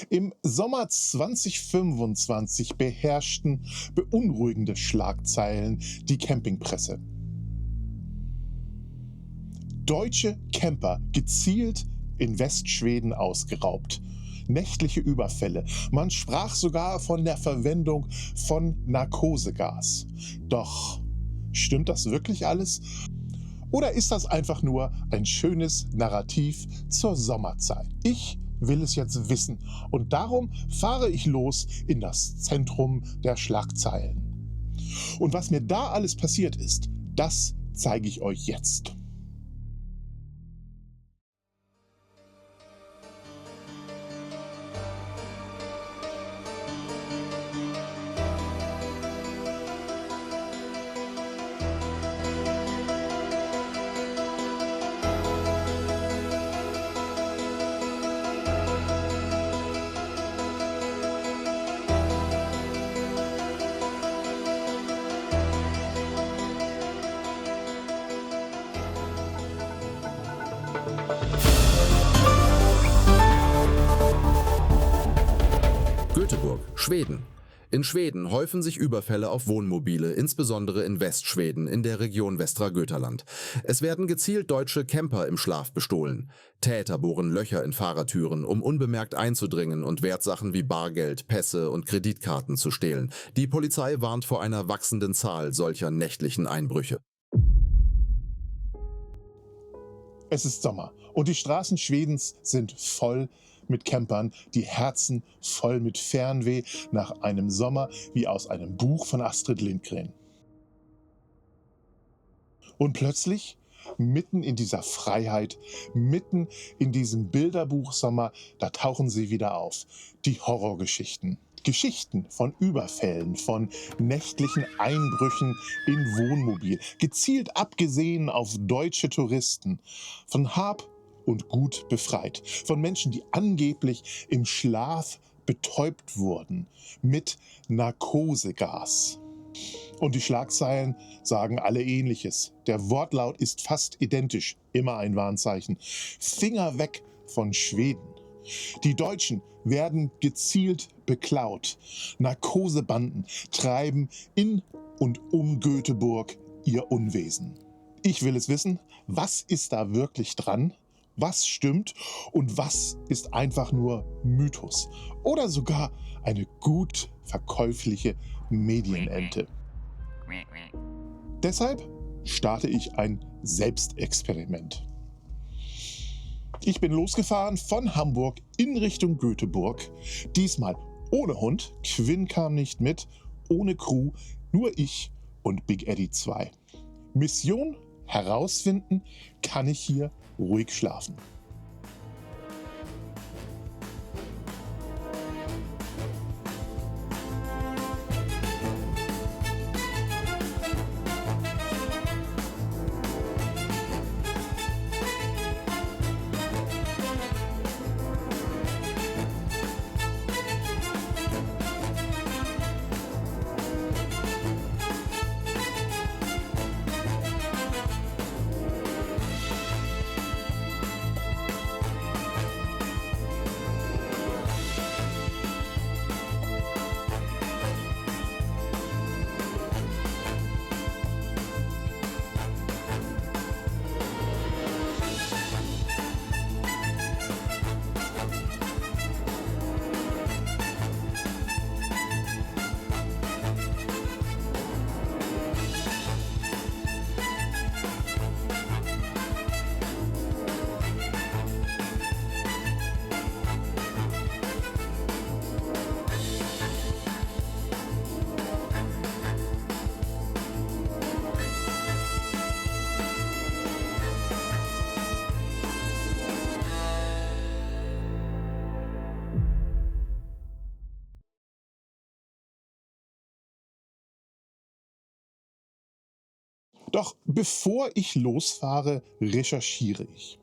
Im Sommer 2025 beherrschten beunruhigende Schlagzeilen die Campingpresse. Deutsche Camper gezielt in Westschweden ausgeraubt. Nächtliche Überfälle. Man sprach sogar von der Verwendung von Narkosegas. Doch stimmt das wirklich alles? Oder ist das einfach nur ein schönes Narrativ zur Sommerzeit? Ich will es jetzt wissen und darum fahre ich los in das Zentrum der Schlagzeilen. Und was mir da alles passiert ist, das zeige ich euch jetzt. Göteborg, Schweden. In Schweden häufen sich Überfälle auf Wohnmobile, insbesondere in Westschweden in der Region Västra Götaland. Es werden gezielt deutsche Camper im Schlaf bestohlen. Täter bohren Löcher in Fahrertüren, um unbemerkt einzudringen und Wertsachen wie Bargeld, Pässe und Kreditkarten zu stehlen. Die Polizei warnt vor einer wachsenden Zahl solcher nächtlichen Einbrüche. Es ist Sommer und die Straßen Schwedens sind voll mit Campern, die Herzen voll mit Fernweh nach einem Sommer wie aus einem Buch von Astrid Lindgren. Und plötzlich, mitten in dieser Freiheit, mitten in diesem Bilderbuchsommer, da tauchen sie wieder auf. Die Horrorgeschichten. Geschichten von Überfällen, von nächtlichen Einbrüchen in Wohnmobil, gezielt abgesehen auf deutsche Touristen, von Hab und Gut befreit, von Menschen, die angeblich im Schlaf betäubt wurden mit Narkosegas. Und die Schlagzeilen sagen alle Ähnliches. Der Wortlaut ist fast identisch, immer ein Warnzeichen. Finger weg von Schweden. Die Deutschen werden gezielt beklaut. Narkosebanden treiben in und um Göteborg ihr Unwesen. Ich will es wissen, was ist da wirklich dran? Was stimmt und was ist einfach nur Mythos oder sogar eine gut verkäufliche Medienente? Deshalb starte ich ein Selbstexperiment. Ich bin losgefahren von Hamburg in Richtung Göteborg, diesmal ohne Hund, Quinn kam nicht mit, ohne Crew, nur ich und Big Eddie 2. Mission: herausfinden, kann ich hier ruhig schlafen. Doch bevor ich losfahre, recherchiere ich.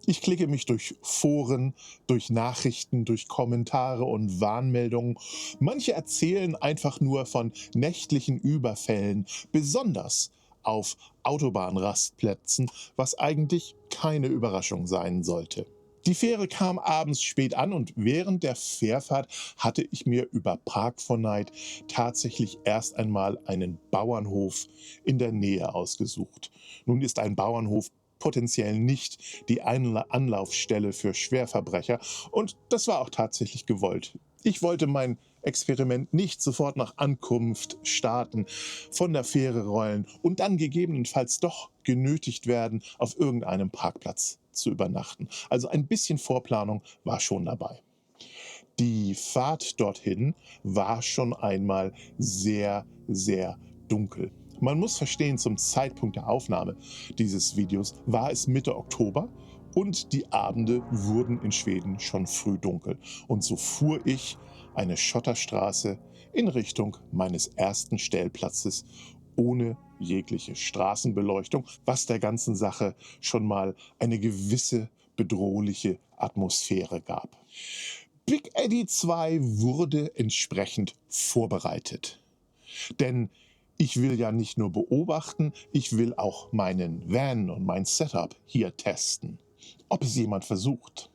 Ich klicke mich durch Foren, durch Nachrichten, durch Kommentare und Warnmeldungen. Manche erzählen einfach nur von nächtlichen Überfällen, besonders auf Autobahnrastplätzen, was eigentlich keine Überraschung sein sollte. Die Fähre kam abends spät an und während der Fährfahrt hatte ich mir über Park4Night tatsächlich erst einmal einen Bauernhof in der Nähe ausgesucht. Nun ist ein Bauernhof potenziell nicht die Anlaufstelle für Schwerverbrecher und das war auch tatsächlich gewollt. Ich wollte mein Experiment nicht sofort nach Ankunft starten, von der Fähre rollen und dann gegebenenfalls doch genötigt werden, auf irgendeinem Parkplatz zu übernachten. Also ein bisschen Vorplanung war schon dabei. Die Fahrt dorthin war schon einmal sehr, sehr dunkel. Man muss verstehen, zum Zeitpunkt der Aufnahme dieses Videos war es Mitte Oktober und die Abende wurden in Schweden schon früh dunkel. Und so fuhr ich eine Schotterstraße in Richtung meines ersten Stellplatzes ohne jegliche Straßenbeleuchtung, was der ganzen Sache schon mal eine gewisse bedrohliche Atmosphäre gab. Big Eddy 2 wurde entsprechend vorbereitet. Denn ich will ja nicht nur beobachten, ich will auch meinen Van und mein Setup hier testen. Ob es jemand versucht,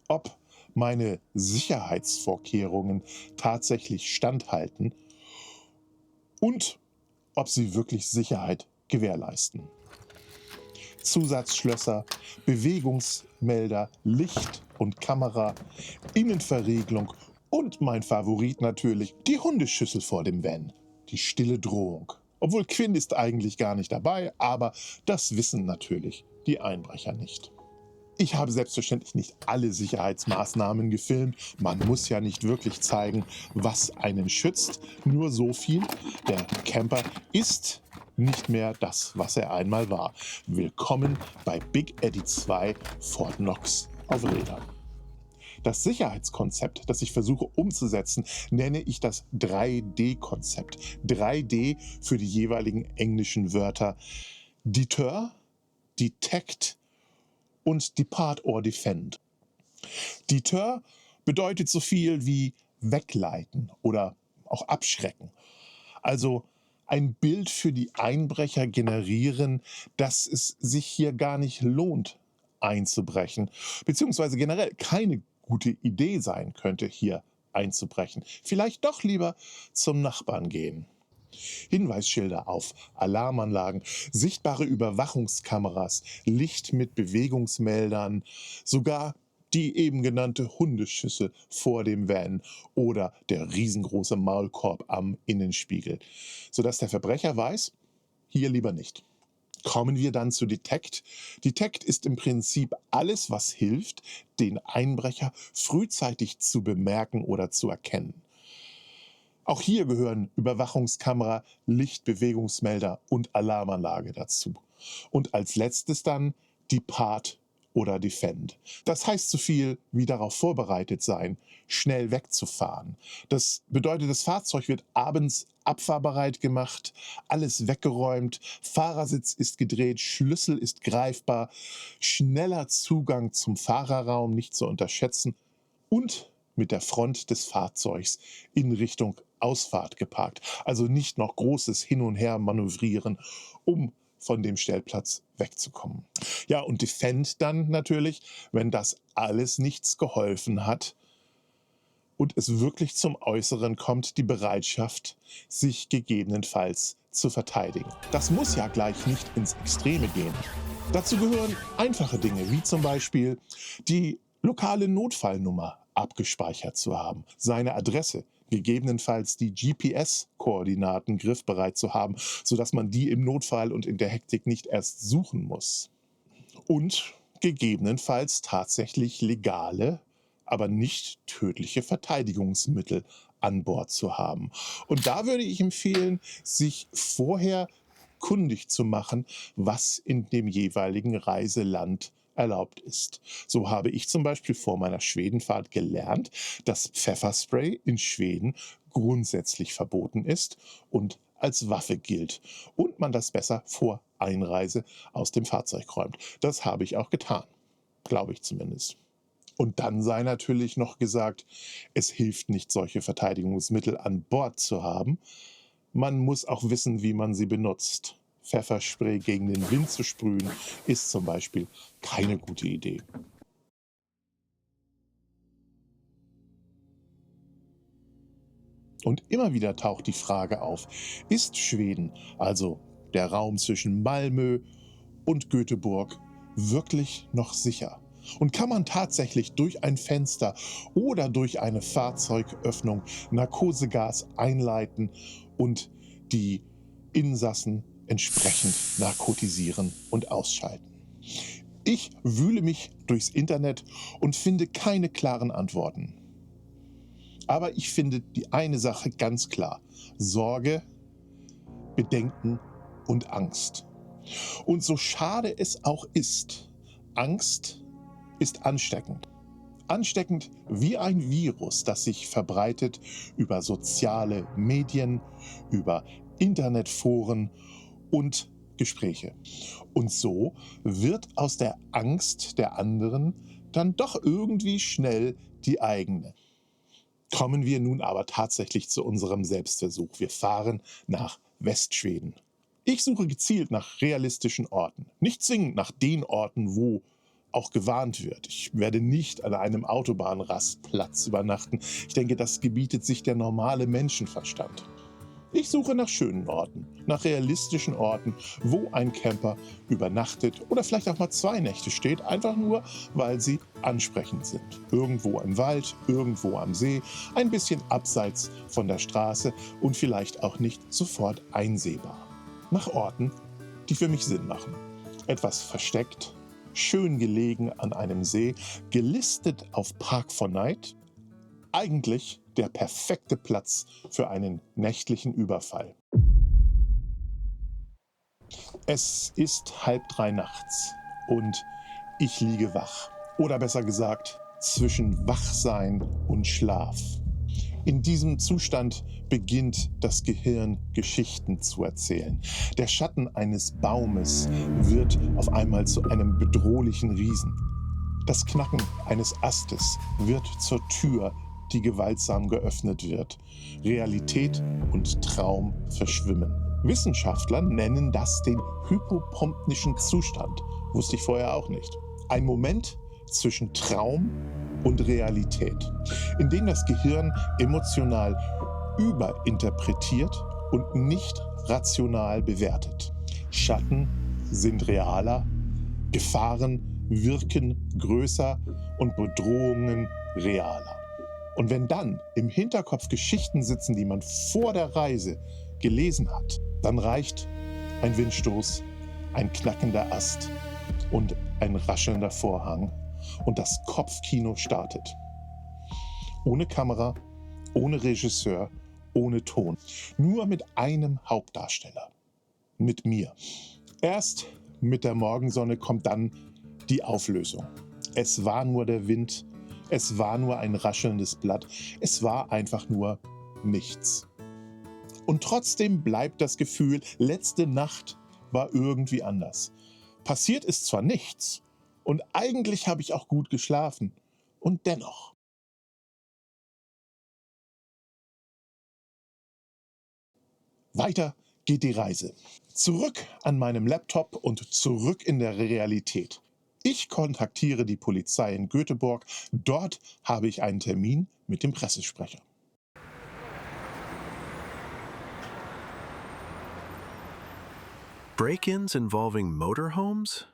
ob meine Sicherheitsvorkehrungen tatsächlich standhalten und ob sie wirklich Sicherheit gewährleisten. Zusatzschlösser, Bewegungsmelder, Licht und Kamera, Innenverriegelung und mein Favorit natürlich, die Hundeschüssel vor dem Van. Die stille Drohung. Obwohl Quinn ist eigentlich gar nicht dabei, aber das wissen natürlich die Einbrecher nicht. Ich habe selbstverständlich nicht alle Sicherheitsmaßnahmen gefilmt. Man muss ja nicht wirklich zeigen, was einen schützt. Nur so viel, der Camper ist nicht mehr das, was er einmal war. Willkommen bei Big Eddy 2 Fort Knox auf Rädern. Das Sicherheitskonzept, das ich versuche umzusetzen, nenne ich das 3D-Konzept. 3D für die jeweiligen englischen Wörter Deter, Detect und Depart or Defend. Deter bedeutet so viel wie wegleiten oder auch abschrecken. Also ein Bild für die Einbrecher generieren, dass es sich hier gar nicht lohnt einzubrechen, beziehungsweise generell keine gute Idee sein könnte, hier einzubrechen. Vielleicht doch lieber zum Nachbarn gehen. Hinweisschilder auf Alarmanlagen, sichtbare Überwachungskameras, Licht mit Bewegungsmeldern, sogar die eben genannte Hundeschüssel vor dem Van oder der riesengroße Maulkorb am Innenspiegel, sodass der Verbrecher weiß, hier lieber nicht. Kommen wir dann zu Detect. Detect ist im Prinzip alles, was hilft, den Einbrecher frühzeitig zu bemerken oder zu erkennen. Auch hier gehören Überwachungskamera, Lichtbewegungsmelder und Alarmanlage dazu. Und als letztes dann Depart oder Defend. Das heißt so viel wie darauf vorbereitet sein, schnell wegzufahren. Das bedeutet, das Fahrzeug wird abends abfahrbereit gemacht, alles weggeräumt, Fahrersitz ist gedreht, Schlüssel ist greifbar, schneller Zugang zum Fahrerraum nicht zu unterschätzen und mit der Front des Fahrzeugs in Richtung Ausfahrt geparkt. Also nicht noch großes Hin und Her manövrieren, um von dem Stellplatz wegzukommen. Ja, und Defend dann natürlich, wenn das alles nichts geholfen hat und es wirklich zum Äußeren kommt, die Bereitschaft, sich gegebenenfalls zu verteidigen. Das muss ja gleich nicht ins Extreme gehen. Dazu gehören einfache Dinge, wie zum Beispiel die lokale Notfallnummer abgespeichert zu haben, seine Adresse, gegebenenfalls die GPS-Koordinaten griffbereit zu haben, sodass man die im Notfall und in der Hektik nicht erst suchen muss. Und gegebenenfalls tatsächlich legale, aber nicht tödliche Verteidigungsmittel an Bord zu haben. Und da würde ich empfehlen, sich vorher kundig zu machen, was in dem jeweiligen Reiseland erlaubt ist. So habe ich zum Beispiel vor meiner Schwedenfahrt gelernt, dass Pfefferspray in Schweden grundsätzlich verboten ist und als Waffe gilt und man das besser vor Einreise aus dem Fahrzeug räumt. Das habe ich auch getan, glaube ich zumindest. Und dann sei natürlich noch gesagt, es hilft nicht, solche Verteidigungsmittel an Bord zu haben. Man muss auch wissen, wie man sie benutzt. Pfefferspray gegen den Wind zu sprühen, ist zum Beispiel keine gute Idee. Und immer wieder taucht die Frage auf, ist Schweden, also der Raum zwischen Malmö und Göteborg, wirklich noch sicher? Und kann man tatsächlich durch ein Fenster oder durch eine Fahrzeugöffnung Narkosegas einleiten und die Insassen entsprechend narkotisieren und ausschalten? Ich wühle mich durchs Internet und finde keine klaren Antworten. Aber ich finde die eine Sache ganz klar: Sorge, Bedenken und Angst. Und so schade es auch ist, Angst ist ansteckend. Ansteckend wie ein Virus, das sich verbreitet über soziale Medien, über Internetforen und Gespräche. Und so wird aus der Angst der anderen dann doch irgendwie schnell die eigene. Kommen wir nun aber tatsächlich zu unserem Selbstversuch. Wir fahren nach Westschweden. Ich suche gezielt nach realistischen Orten, nicht zwingend nach den Orten, wo auch gewarnt wird. Ich werde nicht an einem Autobahnrastplatz übernachten. Ich denke, das gebietet sich der normale Menschenverstand. Ich suche nach schönen Orten, nach realistischen Orten, wo ein Camper übernachtet oder vielleicht auch mal 2 Nächte steht, einfach nur, weil sie ansprechend sind. Irgendwo im Wald, irgendwo am See, ein bisschen abseits von der Straße und vielleicht auch nicht sofort einsehbar. Nach Orten, die für mich Sinn machen. Etwas versteckt, schön gelegen an einem See, gelistet auf Park4Night. Eigentlich der perfekte Platz für einen nächtlichen Überfall. Es ist 2:30 nachts und ich liege wach. Oder besser gesagt, zwischen Wachsein und Schlaf. In diesem Zustand beginnt das Gehirn, Geschichten zu erzählen. Der Schatten eines Baumes wird auf einmal zu einem bedrohlichen Riesen. Das Knacken eines Astes wird zur Tür, die gewaltsam geöffnet wird. Realität und Traum verschwimmen. Wissenschaftler nennen das den hypopompnischen Zustand. Wusste ich vorher auch nicht. Ein Moment zwischen Traum und Realität, in dem das Gehirn emotional überinterpretiert und nicht rational bewertet. Schatten sind realer, Gefahren wirken größer und Bedrohungen realer. Und wenn dann im Hinterkopf Geschichten sitzen, die man vor der Reise gelesen hat, dann reicht ein Windstoß, ein knackender Ast und ein raschelnder Vorhang und das Kopfkino startet. Ohne Kamera, ohne Regisseur, ohne Ton. Nur mit einem Hauptdarsteller. Mit mir. Erst mit der Morgensonne kommt dann die Auflösung. Es war nur der Wind, es war nur ein raschelndes Blatt, es war einfach nur nichts. Und trotzdem bleibt das Gefühl, letzte Nacht war irgendwie anders. Passiert ist zwar nichts und eigentlich habe ich auch gut geschlafen und dennoch. Weiter geht die Reise. Zurück an meinem Laptop und zurück in der Realität. Ich kontaktiere die Polizei in Göteborg. Dort habe ich einen Termin mit dem Pressesprecher. Break-ins involving motorhomes?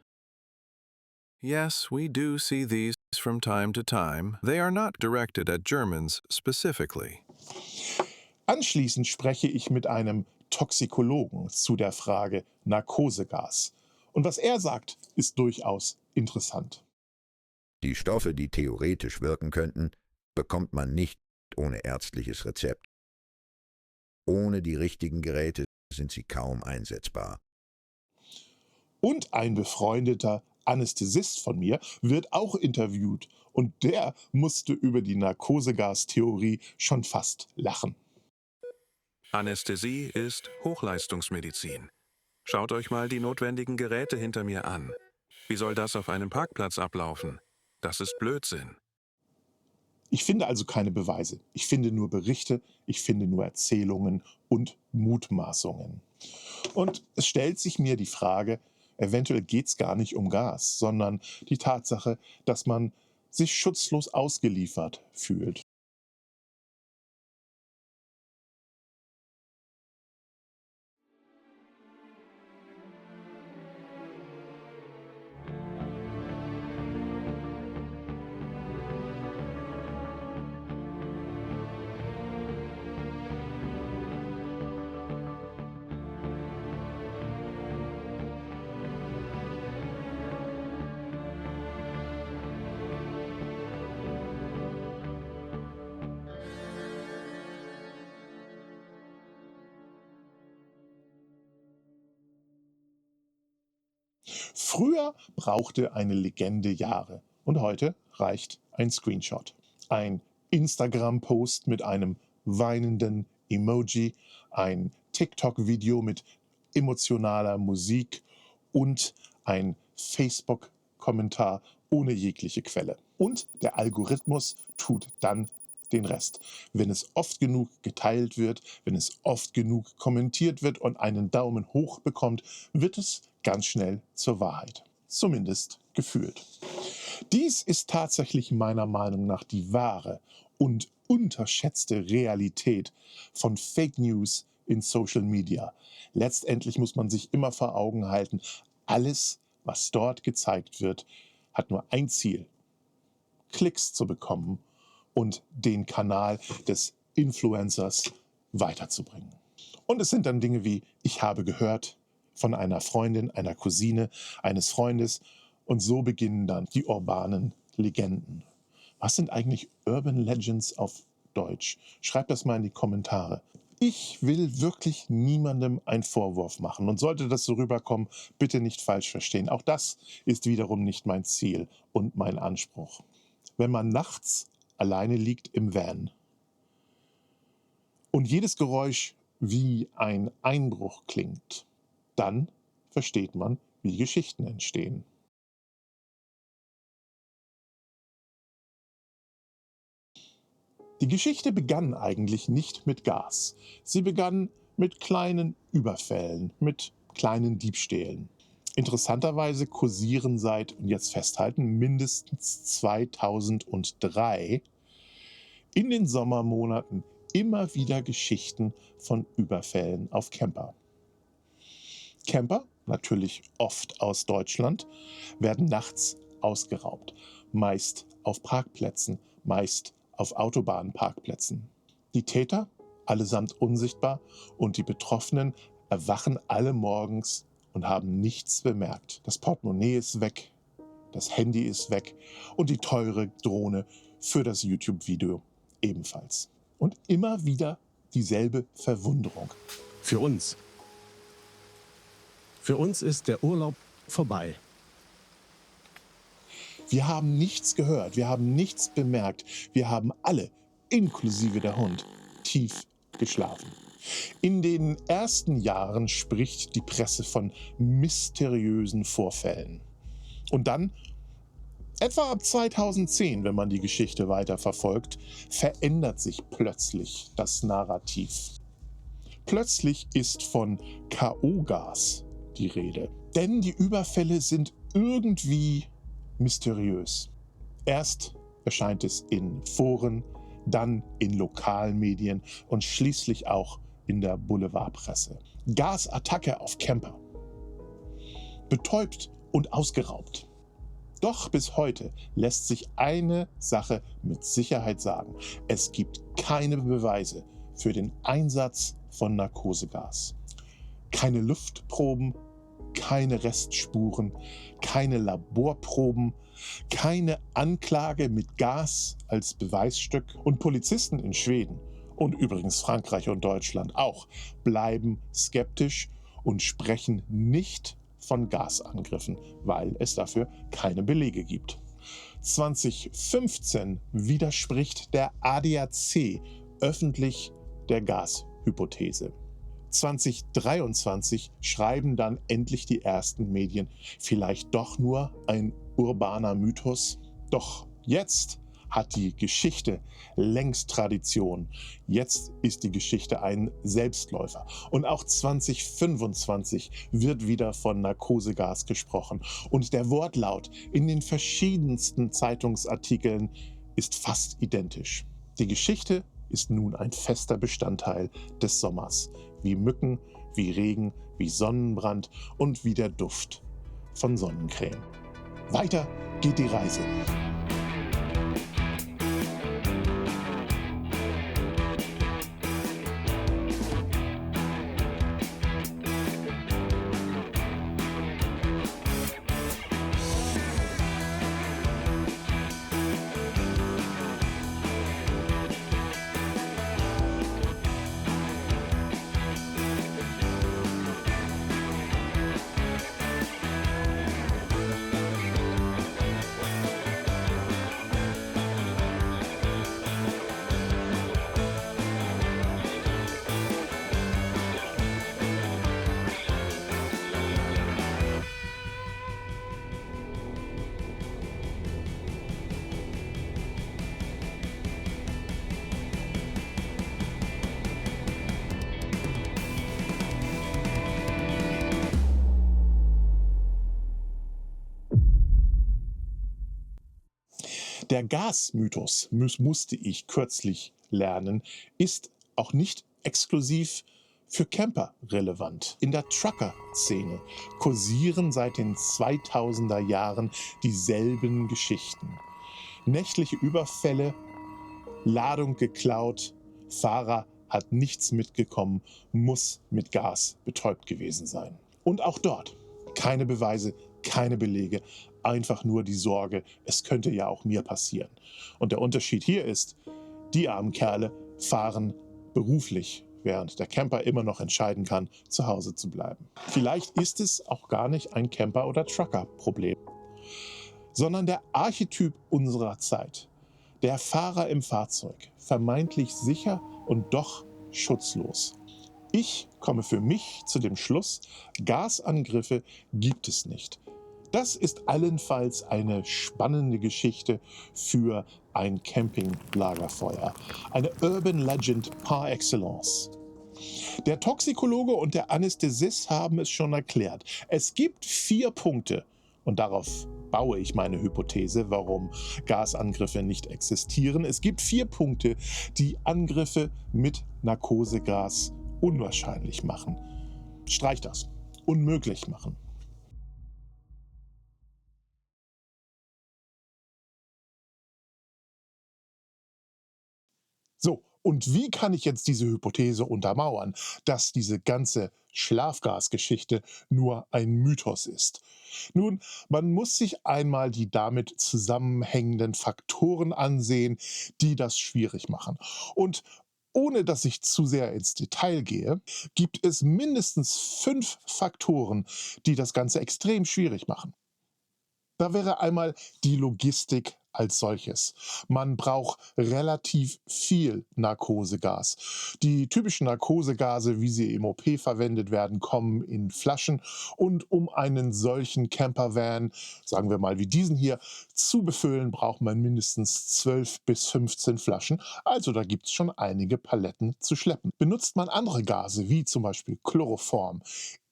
Yes, we do see these from time to time. They are not directed at Germans specifically. Anschließend spreche ich mit einem Toxikologen zu der Frage Narkosegas. Und was er sagt, ist durchaus interessant. Die Stoffe, die theoretisch wirken könnten, bekommt man nicht ohne ärztliches Rezept. Ohne die richtigen Geräte sind sie kaum einsetzbar. Und ein befreundeter Anästhesist von mir wird auch interviewt und der musste über die Narkosegas-Theorie schon fast lachen. Anästhesie ist Hochleistungsmedizin. Schaut euch mal die notwendigen Geräte hinter mir an. Wie soll das auf einem Parkplatz ablaufen? Das ist Blödsinn. Ich finde also keine Beweise. Ich finde nur Berichte, ich finde nur Erzählungen und Mutmaßungen. Und es stellt sich mir die Frage, eventuell geht es gar nicht um Gas, sondern die Tatsache, dass man sich schutzlos ausgeliefert fühlt. Früher brauchte eine Legende Jahre und heute reicht ein Screenshot. Ein Instagram-Post mit einem weinenden Emoji, ein TikTok-Video mit emotionaler Musik und ein Facebook-Kommentar ohne jegliche Quelle. Und der Algorithmus tut dann den Rest. Wenn es oft genug geteilt wird, wenn es oft genug kommentiert wird und einen Daumen hoch bekommt, wird es ganz schnell zur Wahrheit. Zumindest gefühlt. Dies ist tatsächlich meiner Meinung nach die wahre und unterschätzte Realität von Fake News in Social Media. Letztendlich muss man sich immer vor Augen halten, alles, was dort gezeigt wird, hat nur ein Ziel: Klicks zu bekommen und den Kanal des Influencers weiterzubringen. Und es sind dann Dinge wie: Ich habe gehört von einer Freundin, einer Cousine, eines Freundes, und so beginnen dann die urbanen Legenden. Was sind eigentlich Urban Legends auf Deutsch? Schreibt das mal in die Kommentare. Ich will wirklich niemandem einen Vorwurf machen und sollte das so rüberkommen, bitte nicht falsch verstehen. Auch das ist wiederum nicht mein Ziel und mein Anspruch. Wenn man nachts alleine liegt im Van und jedes Geräusch wie ein Einbruch klingt, dann versteht man, wie Geschichten entstehen. Die Geschichte begann eigentlich nicht mit Gas. Sie begann mit kleinen Überfällen, mit kleinen Diebstählen. Interessanterweise kursieren seit, und jetzt festhalten, mindestens 2003 in den Sommermonaten immer wieder Geschichten von Überfällen auf Camper. Camper, natürlich oft aus Deutschland, werden nachts ausgeraubt, meist auf Parkplätzen, meist auf Autobahnparkplätzen. Die Täter, allesamt unsichtbar, und die Betroffenen erwachen alle morgens und haben nichts bemerkt. Das Portemonnaie ist weg, das Handy ist weg und die teure Drohne für das YouTube-Video ebenfalls. Und immer wieder dieselbe Verwunderung. Für uns. Für uns ist der Urlaub vorbei. Wir haben nichts gehört, wir haben nichts bemerkt, wir haben alle, inklusive der Hund, tief geschlafen. In den ersten Jahren spricht die Presse von mysteriösen Vorfällen. Und dann, etwa ab 2010, wenn man die Geschichte weiter verfolgt, verändert sich plötzlich das Narrativ. Plötzlich ist von K.O.-Gas die Rede. Denn die Überfälle sind irgendwie mysteriös. Erst erscheint es in Foren, dann in Lokalmedien und schließlich auch in der Boulevardpresse. Gasattacke auf Camper. Betäubt und ausgeraubt. Doch bis heute lässt sich eine Sache mit Sicherheit sagen: Es gibt keine Beweise für den Einsatz von Narkosegas. Keine Luftproben, keine Restspuren, keine Laborproben, keine Anklage mit Gas als Beweisstück. Und Polizisten in Schweden und übrigens Frankreich und Deutschland auch bleiben skeptisch und sprechen nicht von Gasangriffen, weil es dafür keine Belege gibt. 2015 widerspricht der ADAC öffentlich der Gashypothese. 2023 schreiben dann endlich die ersten Medien, vielleicht doch nur ein urbaner Mythos. Doch jetzt hat die Geschichte längst Tradition. Jetzt ist die Geschichte ein Selbstläufer. Und auch 2025 wird wieder von Narkosegas gesprochen. Und der Wortlaut in den verschiedensten Zeitungsartikeln ist fast identisch. Die Geschichte ist nun ein fester Bestandteil des Sommers. Wie Mücken, wie Regen, wie Sonnenbrand und wie der Duft von Sonnencreme. Weiter geht die Reise. Der Gasmythos, musste ich kürzlich lernen, ist auch nicht exklusiv für Camper relevant. In der Trucker-Szene kursieren seit den 2000er Jahren dieselben Geschichten. Nächtliche Überfälle, Ladung geklaut, Fahrer hat nichts mitgekommen, muss mit Gas betäubt gewesen sein. Und auch dort keine Beweise, keine Belege, einfach nur die Sorge, es könnte ja auch mir passieren. Und der Unterschied hier ist, die armen Kerle fahren beruflich, während der Camper immer noch entscheiden kann, zu Hause zu bleiben. Vielleicht ist es auch gar nicht ein Camper- oder Trucker-Problem, sondern der Archetyp unserer Zeit. Der Fahrer im Fahrzeug, vermeintlich sicher und doch schutzlos. Ich komme für mich zu dem Schluss, Gasangriffe gibt es nicht. Das ist allenfalls eine spannende Geschichte für ein Campinglagerfeuer. Eine Urban Legend par excellence. Der Toxikologe und der Anästhesist haben es schon erklärt. Es gibt 4 Punkte, und darauf baue ich meine Hypothese, warum Gasangriffe nicht existieren. Es gibt 4 Punkte, die Angriffe mit Narkosegas unwahrscheinlich machen. Streich das. Unmöglich machen. So, und wie kann ich jetzt diese Hypothese untermauern, dass diese ganze Schlafgasgeschichte nur ein Mythos ist? Nun, man muss sich einmal die damit zusammenhängenden Faktoren ansehen, die das schwierig machen. Und ohne dass ich zu sehr ins Detail gehe, gibt es mindestens 5 Faktoren, die das Ganze extrem schwierig machen. Da wäre einmal die Logistik als solches. Man braucht relativ viel Narkosegas. Die typischen Narkosegase, wie sie im OP verwendet werden, kommen in Flaschen. Und um einen solchen Campervan, sagen wir mal wie diesen hier, zu befüllen, braucht man mindestens 12 bis 15 Flaschen. Also da gibt es schon einige Paletten zu schleppen. Benutzt man andere Gase, wie zum Beispiel Chloroform,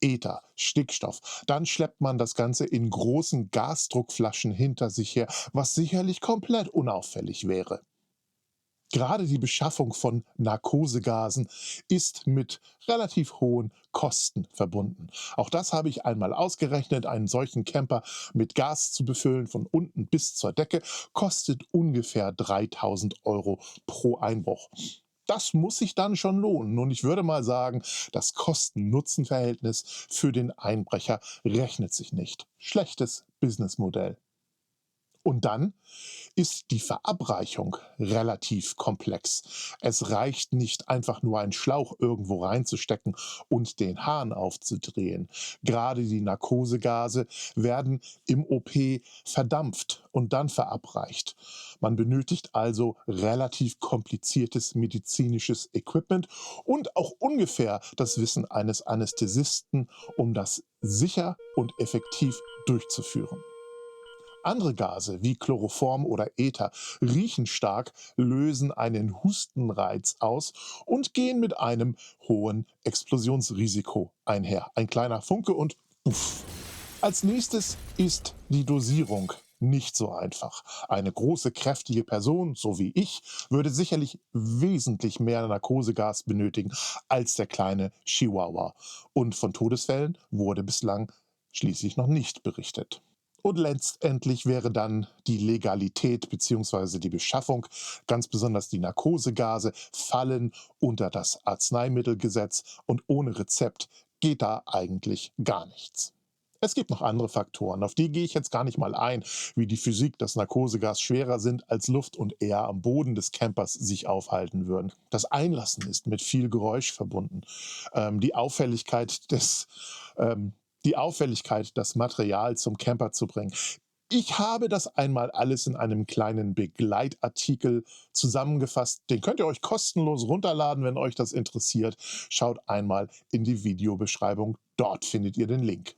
Ether, Stickstoff, dann schleppt man das Ganze in großen Gasdruckflaschen hinter sich her, was sicherlich komplett unauffällig wäre. Gerade die Beschaffung von Narkosegasen ist mit relativ hohen Kosten verbunden. Auch das habe ich einmal ausgerechnet. Einen solchen Camper mit Gas zu befüllen von unten bis zur Decke kostet ungefähr 3.000 € pro Einbruch. Das muss sich dann schon lohnen. Und ich würde mal sagen, das Kosten-Nutzen-Verhältnis für den Einbrecher rechnet sich nicht. Schlechtes Businessmodell. Und dann ist die Verabreichung relativ komplex. Es reicht nicht einfach nur einen Schlauch irgendwo reinzustecken und den Hahn aufzudrehen. Gerade die Narkosegase werden im OP verdampft und dann verabreicht. Man benötigt also relativ kompliziertes medizinisches Equipment und auch ungefähr das Wissen eines Anästhesisten, um das sicher und effektiv durchzuführen. Andere Gase wie Chloroform oder Ether riechen stark, lösen einen Hustenreiz aus und gehen mit einem hohen Explosionsrisiko einher. Ein kleiner Funke und uff. Als nächstes ist die Dosierung nicht so einfach. Eine große, kräftige Person, so wie ich, würde sicherlich wesentlich mehr Narkosegas benötigen als der kleine Chihuahua. Und von Todesfällen wurde bislang schließlich noch nicht berichtet. Und letztendlich wäre dann die Legalität bzw. die Beschaffung, ganz besonders die Narkosegase, fallen unter das Arzneimittelgesetz und ohne Rezept geht da eigentlich gar nichts. Es gibt noch andere Faktoren, auf die gehe ich jetzt gar nicht mal ein, wie die Physik, dass Narkosegas schwerer sind als Luft und eher am Boden des Campers sich aufhalten würden. Das Einlassen ist mit viel Geräusch verbunden. Die Auffälligkeit, das Material zum Camper zu bringen. Ich habe das einmal alles in einem kleinen Begleitartikel zusammengefasst. Den könnt ihr euch kostenlos runterladen, wenn euch das interessiert. Schaut einmal in die Videobeschreibung, dort findet ihr den Link.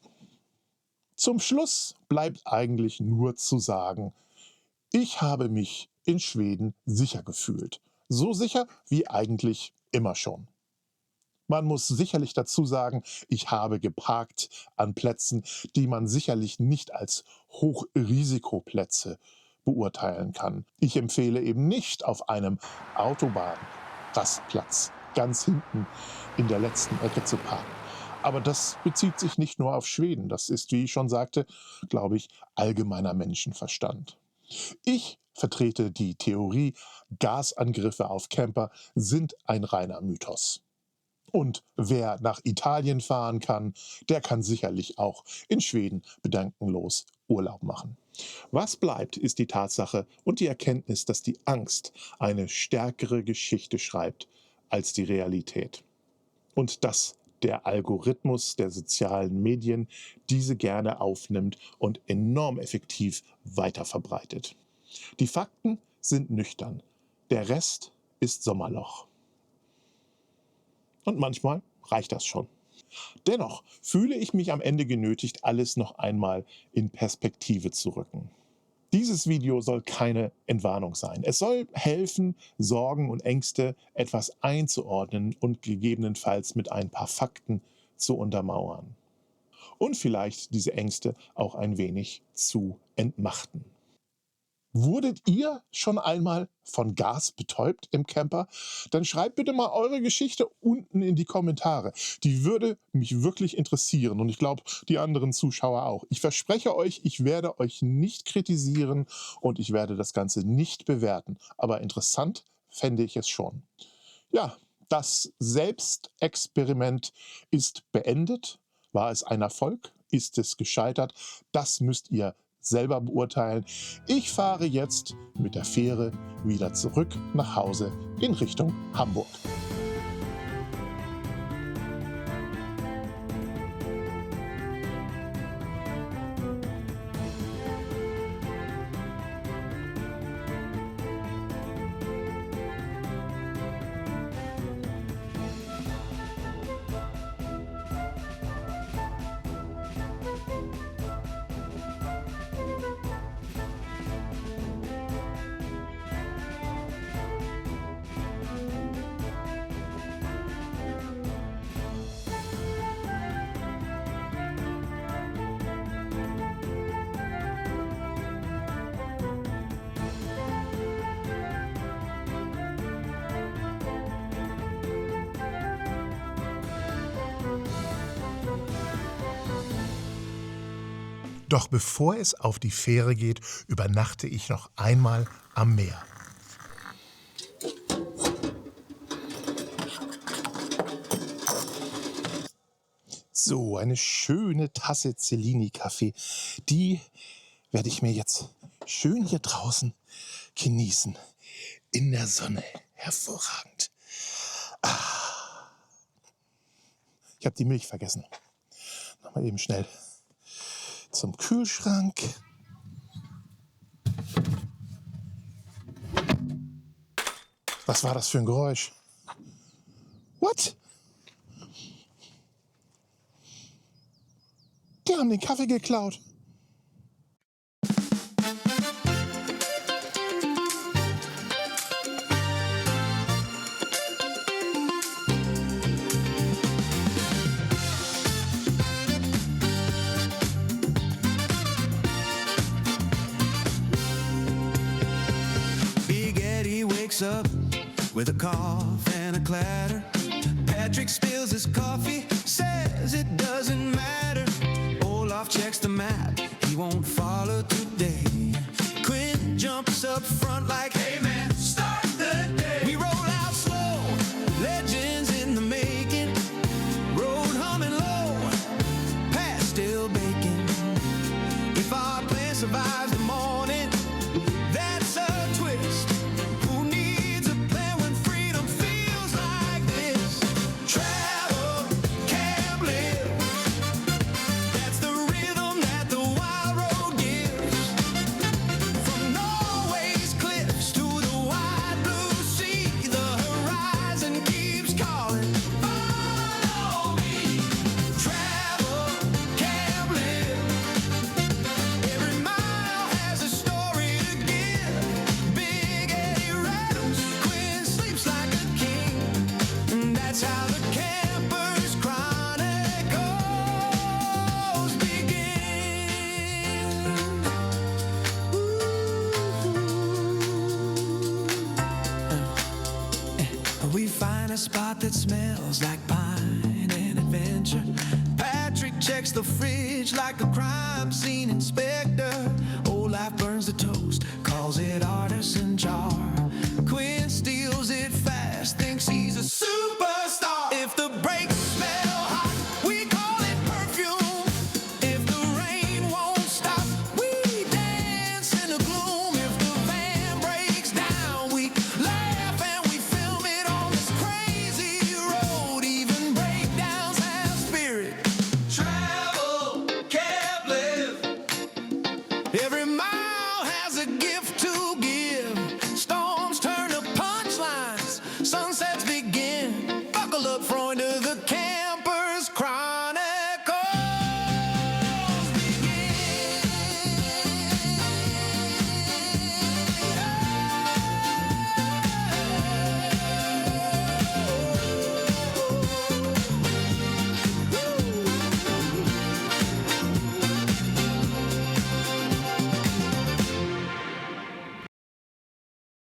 Zum Schluss bleibt eigentlich nur zu sagen, ich habe mich in Schweden sicher gefühlt. So sicher wie eigentlich immer schon. Man muss sicherlich dazu sagen, ich habe geparkt an Plätzen, die man sicherlich nicht als Hochrisikoplätze beurteilen kann. Ich empfehle eben nicht auf einem Autobahnrastplatz ganz hinten in der letzten Ecke zu parken. Aber das bezieht sich nicht nur auf Schweden. Das ist, wie ich schon sagte, glaube ich, allgemeiner Menschenverstand. Ich vertrete die Theorie, Gasangriffe auf Camper sind ein reiner Mythos. Und wer nach Italien fahren kann, der kann sicherlich auch in Schweden bedenkenlos Urlaub machen. Was bleibt, ist die Tatsache und die Erkenntnis, dass die Angst eine stärkere Geschichte schreibt als die Realität. Und dass der Algorithmus der sozialen Medien diese gerne aufnimmt und enorm effektiv weiterverbreitet. Die Fakten sind nüchtern. Der Rest ist Sommerloch. Und manchmal reicht das schon. Dennoch fühle ich mich am Ende genötigt, alles noch einmal in Perspektive zu rücken. Dieses Video soll keine Entwarnung sein. Es soll helfen, Sorgen und Ängste etwas einzuordnen und gegebenenfalls mit ein paar Fakten zu untermauern. Und vielleicht diese Ängste auch ein wenig zu entmachten. Wurdet ihr schon einmal von Gas betäubt im Camper? Dann schreibt bitte mal eure Geschichte unten in die Kommentare. Die würde mich wirklich interessieren und ich glaube, die anderen Zuschauer auch. Ich verspreche euch, ich werde euch nicht kritisieren und ich werde das Ganze nicht bewerten. Aber interessant fände ich es schon. Ja, das Selbstexperiment ist beendet. War es ein Erfolg? Ist es gescheitert? Das müsst ihr selber beurteilen. Ich fahre jetzt mit der Fähre wieder zurück nach Hause in Richtung Hamburg. Doch bevor es auf die Fähre geht, übernachte ich noch einmal am Meer. So, eine schöne Tasse Cellini-Kaffee. Die werde ich mir jetzt schön hier draußen genießen. In der Sonne. Hervorragend. Ich habe die Milch vergessen. Nochmal eben schnell zum Kühlschrank. Was war das für ein Geräusch? What? Die haben den Kaffee geklaut. Up with a cough and a clatter. Patrick spills his coffee, says it doesn't matter. Olaf checks the map, he won't follow today. Quinn jumps up front like, hey man, start the day. We roll out slow, legends in the making. Road humming low, past still baking. If our plan survives the morning, that's a twist. Cliffs that smells like pine and adventure. Patrick checks the fridge like a crime scene inspector. Olaf burns the toast, calls it